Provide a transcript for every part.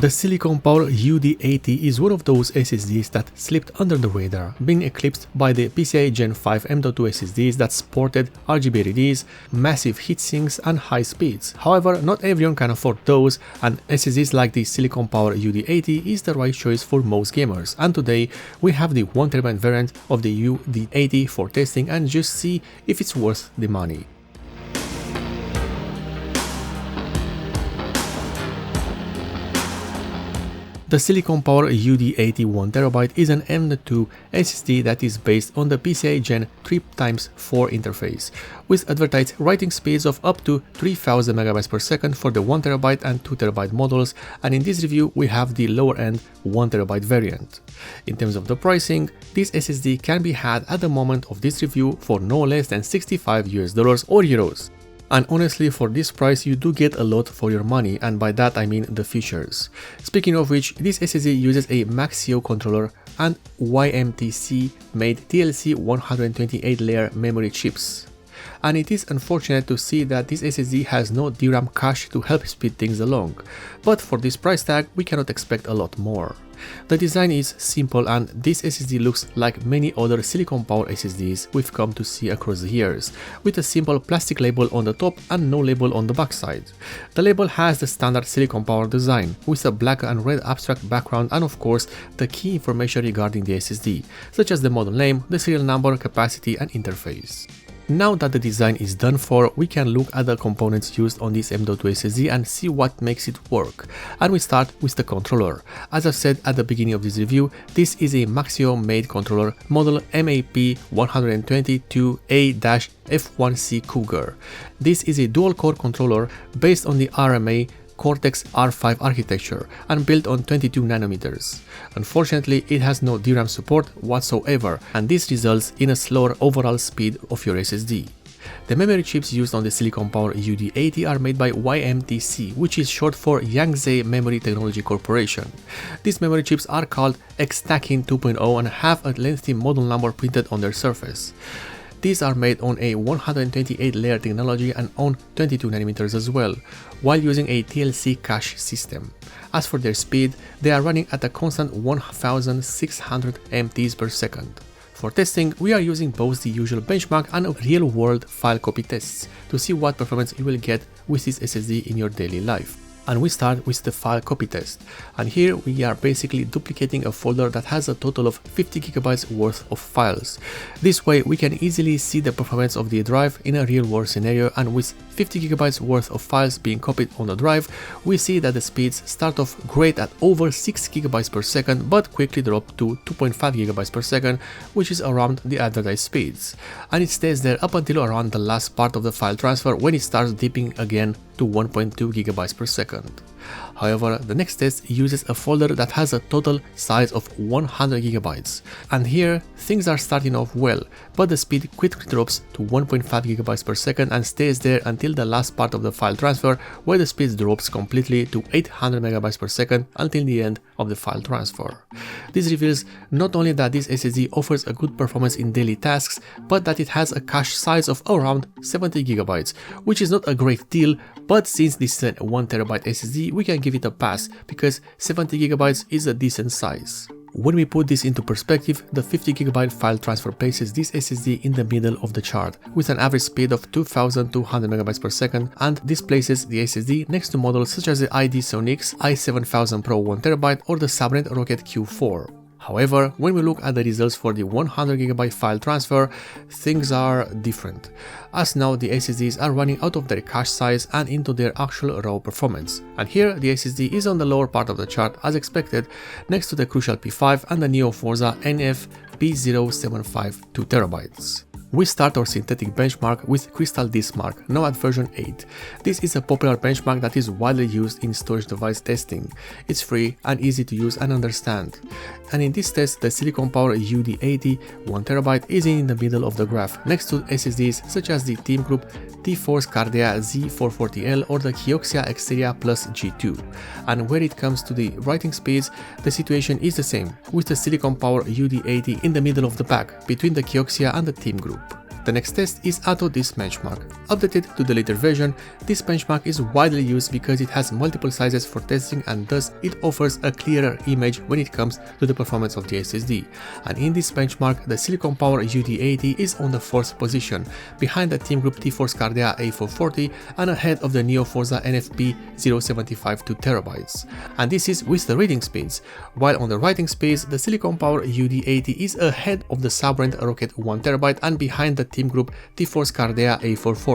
The Silicon Power UD80 is one of those SSDs that slipped under the radar, being eclipsed by the PCIe Gen 5 M.2 SSDs that sported RGB LEDs, massive heatsinks and high speeds. However, not everyone can afford those, and SSDs like the Silicon Power UD80 is the right choice for most gamers. And today we have the 1TB variant of the UD80 for testing and just see if it's worth the money. The Silicon Power UD80 1TB is an M.2 SSD that is based on the PCIe Gen 3x4 interface, with advertised writing speeds of up to 3000 MB per second for the 1TB and 2TB models, and in this review we have the lower end 1TB variant. In terms of the pricing, this SSD can be had at the moment of this review for no less than $65 or euros. And honestly, for this price you do get a lot for your money, and by that I mean the features. Speaking of which, this SSD uses a Maxio controller and YMTC made TLC 128 layer memory chips. And it is unfortunate to see that this SSD has no DRAM cache to help speed things along, but for this price tag we cannot expect a lot more. The design is simple, and this SSD looks like many other Silicon Power SSDs we've come to see across the years, with a simple plastic label on the top and no label on the backside. The label has the standard Silicon Power design, with a black and red abstract background and of course the key information regarding the SSD, such as the model name, the serial number, capacity and interface. Now that the design is done for, we can look at the components used on this M.2 SSD and see what makes it work. And we start with the controller. As I've said at the beginning of this review, this is a Maxio made controller model MAP 122A-F1C Cougar. This is a dual core controller based on the RMA Cortex R5 architecture and built on 22 nanometers. Unfortunately, it has no DRAM support whatsoever, and this results in a slower overall speed of your SSD. The memory chips used on the Silicon Power UD80 are made by YMTC, which is short for Yangtze Memory Technology Corporation. These memory chips are called X-Stacking 2.0 and have a lengthy model number printed on their surface. These are made on a 128 layer technology and on 22 nanometers as well, while using a TLC cache system. As for their speed, they are running at a constant 1600 MTs per second. For testing, we are using both the usual benchmark and real-world file copy tests to see what performance you will get with this SSD in your daily life. And we start with the file copy test, and here we are basically duplicating a folder that has a total of 50 GB worth of files. This way we can easily see the performance of the drive in a real world scenario, and with 50 GB worth of files being copied on the drive, we see that the speeds start off great at over 6 GB per second but quickly drop to 2.5 GB per second, which is around the advertised speeds, and it stays there up until around the last part of the file transfer, when it starts dipping again to 1.2 GB per second. However, the next test uses a folder that has a total size of 100 GB, and here things are starting off well, but the speed quickly drops to 1.5 GB per second and stays there until the last part of the file transfer, where the speed drops completely to 800 MB per second until the end of the file transfer. This reveals not only that this SSD offers a good performance in daily tasks, but that it has a cache size of around 70 GB, which is not a great deal, but since this is a 1TB SSD, we can give it a pass because 70 GB is a decent size. When we put this into perspective, the 50 GB file transfer places this SSD in the middle of the chart, with an average speed of 2200 MB per second, and this places the SSD next to models such as the ID Sonix i7000 Pro 1TB or the Sabret Rocket Q4. However, when we look at the results for the 100 GB file transfer, things are different, as now the SSDs are running out of their cache size and into their actual raw performance. And here the SSD is on the lower part of the chart as expected, next to the Crucial P5 and the Neo Forza NF P075 2TB. We start our synthetic benchmark with Crystal Disk Mark, now at version 8. This is a popular benchmark that is widely used in storage device testing. It's free and easy to use and understand. And in this test, the Silicon Power UD80 1TB is in the middle of the graph, next to SSDs such as the Team Group T-Force Cardia Z440L or the Kioxia Xteria Plus G2. And when it comes to the writing speeds, the situation is the same, with the Silicon Power UD80 in the middle of the pack, between the Kioxia and the Team Group. The next test is Auto Disk Benchmark. Updated to the later version, this benchmark is widely used because it has multiple sizes for testing and thus it offers a clearer image when it comes to the performance of the SSD. And in this benchmark, the Silicon Power UD80 is on the 4th position, behind the Team Group T-Force Cardea A440 and ahead of the Neo Forza NFP 075 2TB. And this is with the reading speeds, while on the writing speeds, the Silicon Power UD80 is ahead of the Sabrent Rocket 1TB and behind the Team Group T-Force Cardea A440.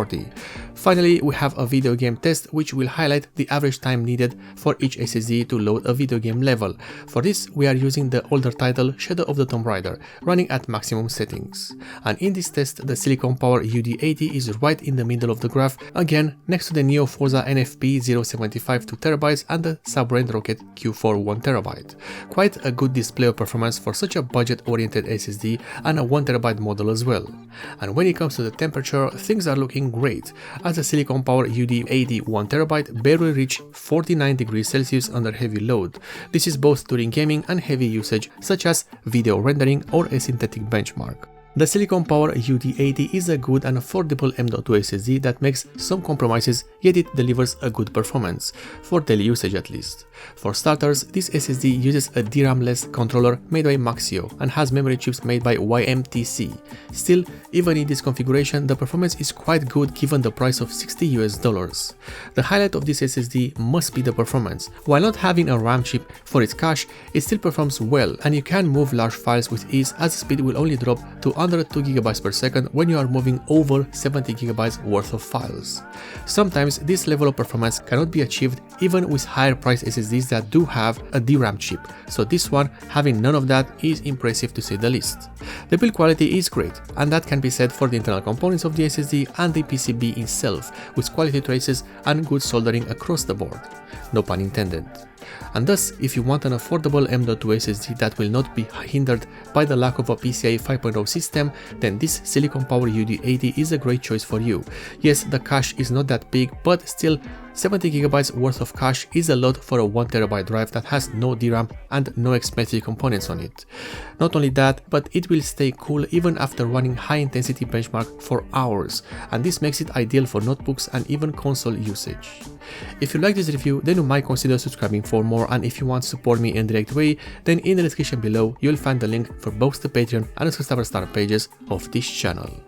Finally, we have a video game test which will highlight the average time needed for each SSD to load a video game level. For this, we are using the older title Shadow of the Tomb Raider, running at maximum settings. And in this test, the Silicon Power UD80 is right in the middle of the graph, again next to the Neo Forza NFP 075 2TB and the Sabrent Rocket Q4 1TB. Quite a good display of performance for such a budget-oriented SSD and a 1TB model as well. And when it comes to the temperature, things are looking great, as the Silicon Power UD80 1TB barely reached 49 degrees Celsius under heavy load. This is both during gaming and heavy usage such as video rendering or a synthetic benchmark. The Silicon Power UD80 is a good and affordable M.2 SSD that makes some compromises, yet it delivers a good performance, for daily usage at least. For starters, this SSD uses a DRAM-less controller made by Maxio and has memory chips made by YMTC. Still, even in this configuration, the performance is quite good given the price of $60 US. The highlight of this SSD must be the performance. While not having a RAM chip for its cache, it still performs well and you can move large files with ease as the speed will only drop to under 2 GB per second when you are moving over 70 GB worth of files. Sometimes this level of performance cannot be achieved even with higher priced SSDs that do have a DRAM chip, so this one having none of that is impressive to say the least. The build quality is great, and that can be said for the internal components of the SSD and the PCB itself, with quality traces and good soldering across the board. No pun intended. And thus, if you want an affordable M.2 SSD that will not be hindered by the lack of a PCIe 5.0 system, then this Silicon Power UD80 is a great choice for you. Yes, the cache is not that big, but still 70 GB worth of cache is a lot for a 1TB drive that has no DRAM and no expensive components on it. Not only that, but it will stay cool even after running high intensity benchmark for hours, and this makes it ideal for notebooks and even console usage. If you like this review, then you might consider subscribing for more, and if you want to support me in a direct way, then in the description below you'll find the link for both the Patreon and the subscriber start pages of this channel.